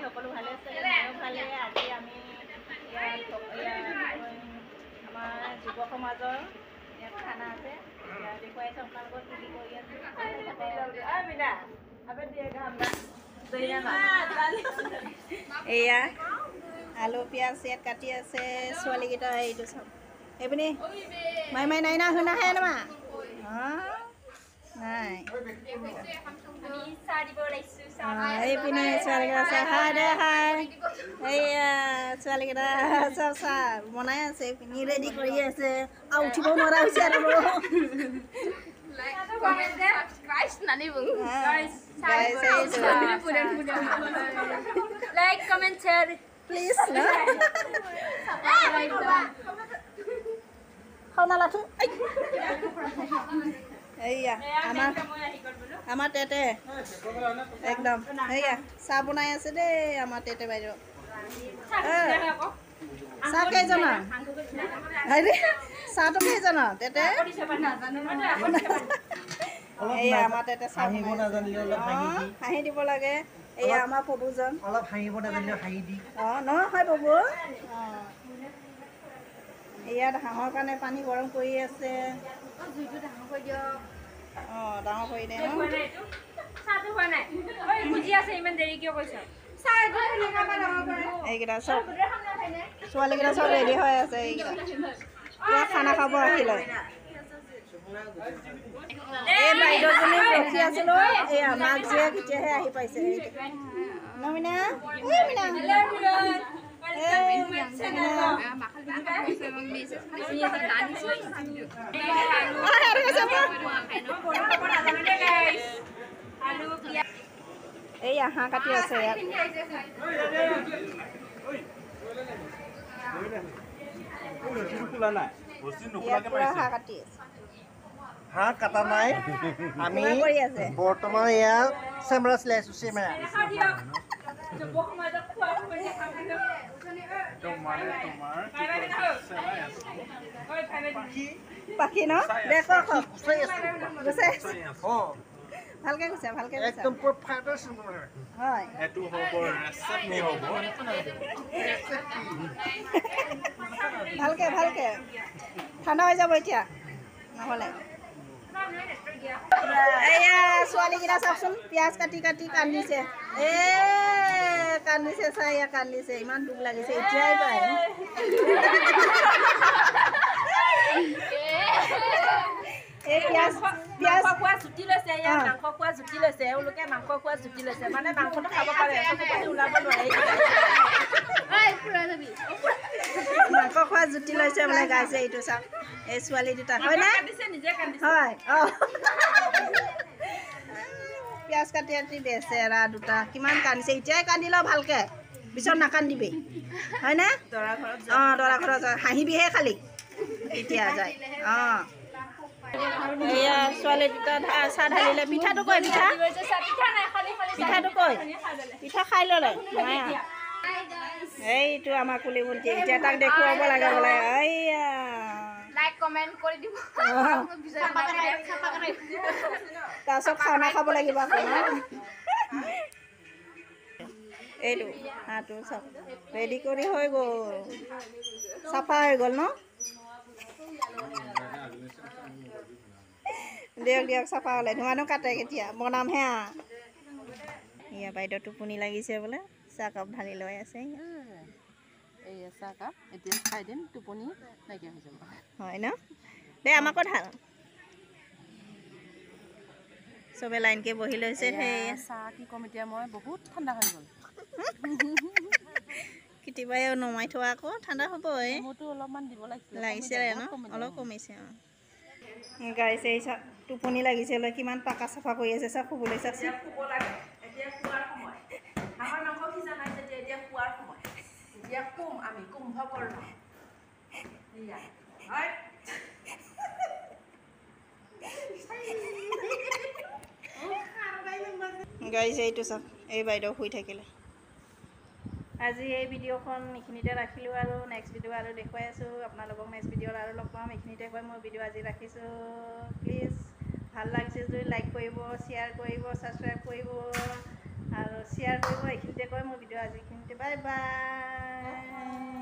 সকলো ভালে আছে ময়ো ভালে আজি আমি আমাৰ যুৱ সমাজৰ ইয়াত খানা আছে দেখুৱাইছোঁ আপোনালোকক কি কি কৰি আছে এয়া আলু পিঁয়াজ ইয়াত কাটি আছে ছোৱালীকেইটা এইটো চাওক এইপিনি মাই মাই নাই না শুনা হে নামা নাই এইপিনে ছোৱালীকেইটা চাহ হাই দে হাই এইয়া ছোৱালীকেইটা চব চাহ বনাই আছে এইপিনি ৰেডি কৰি আছে আৰু উঠিব নোৱাৰা হৈছে আৰু লাইক কমেণ্ট শ্বেয়াৰ প্লিজ খাও নালাঠো এইয়া আমাৰ তেতে একদম এইয়া চাহ বনাই আছে দেই আমাৰ তেতে বাইদেউ চাহ কেইজনৰ হেৰি চাহটো কেইজনৰ তেতে এইয়া আমাৰ তেতে চাহ হাঁহি দিব লাগে এইয়া আমাৰ প্ৰভুজন অলপ হাঁহিব নাজানিলে হাঁহি দি নহয় প্ৰভু ইয়াত হাঁহৰ কাৰণে পানী গৰম কৰি আছে ডাঙৰ কৰি দে এইকেইটা চব ছোৱালীকেইটা চব ৰেডি হৈ আছে এইকেইটা খানা খাব আহিলে এই বাইদেউজনী ৰখি আছিলো এয়া মাক জীয়েক এতিয়াহে আহি পাইছে নমিনা এই হাঁহ কাটি আছে ইয়াত হাঁহ কাটি আছে হাঁহ কাটা নাই আমি বৰ্তমান এয়া চেমৰা চিলাই আছো চেমৰা পাখি ন দেখো ভালকে কৈছে ভালকে একদম হয় ভালকে ভালকে ঠাণ্ডা হৈ যাব এতিয়া নহ'লে এয়া ছোৱালীকেইটা চাওকচোন পিঁয়াজ কাটি কাটি কান্দিছে কান্দিছে চাই এয়া কান্দিছে ইমান দুখ লাগিছে এতিয়াই পায় এই পিঁয়াজ খোৱা জুতি লৈছে ইয়াত মাংস খোৱা জুতি লৈছে এওঁলোকে মাংস খোৱা জুতি লৈছে মানে মাংসটো খাব পাৰে ওলাব নোৱাৰে মাংস খোৱা জুতি লৈছে বোলে গাইছে এইটো চাওক এই ছোৱালী দুটা হয় না হয় পিঁয়াজ কাটি কাটি বেচেৰা দুটা কিমান কান্দিছে এতিয়াই কান্দি লওঁ ভালকে পিছত নাকান্দিবি হয়নে দৰা ঘৰত হাঁহিবিহে খালি এতিয়া যায় এয়া ছোৱালী দুটা চাহ ঢালিলে পিঠাটো কৈ পিঠাটো কৈ পিঠা খাই ল'লে এইটো আমাৰ কুলি ভণ্টি এতিয়া তাক দেখুৱাব লাগে বোলে এইয়া লাইক কমেণ্ট কৰি দিব তাৰপিছত খানা খাব লাগিব আকৌ এইটো হাঁহটো চাওক ৰেডি কৰি হৈ গ'ল চাফা হৈ গ'ল ন দিয়ক চাফা হ'লে ধোঁৱানো কাটে কেতিয়া বনামহে এয়া বাইদেউ টোপনি লাগিছে বোলে চাহকাপ ঢালি লৈ আছে এই চাহকাপ এতিয়া খাই দিম টোপনি নাইকিয়া হৈ যাব হয় ন দে আমাকো ঢাল চবে লাইনকৈ বহি লৈছে সেই চাহ কি ক'ম এতিয়া মই বহুত ঠাণ্ডা হৈ গ'ল কেতিয়াবাই নমাই থোৱা আকৌ ঠাণ্ডা হ'বই মোৰতো অলপমান দিব লাগিছে ন অলপ কমিছে গাইছে এই চাহ টোপনি লাগিছে লৈ কিমান পাকা চাফা কৰি আছে চাহ শুবলৈ চাওকচোন গাইছে এইটো চাওক এই বাইদেউ শুই থাকিলে আজি এই ভিডিঅ'খন এইখিনিতে ৰাখিলোঁ আৰু নেক্সট ভিডিঅ' আৰু দেখুৱাই আছোঁ আপোনালোকক নেক্সট ভিডিঅ'ত আৰু লগ পাম এইখিনিতে কৈ মই ভিডিঅ' আজি ৰাখিছোঁ প্লিজ ভাল লাগিছে যদি লাইক কৰিব শ্বেয়াৰ কৰিব ছাবস্ক্ৰাইব কৰিব আৰু শ্বেয়াৰ কৰিব। এইখিনিতে কৈ মোৰ ভিডিঅ' আজি এইখিনিতে বাই বাই।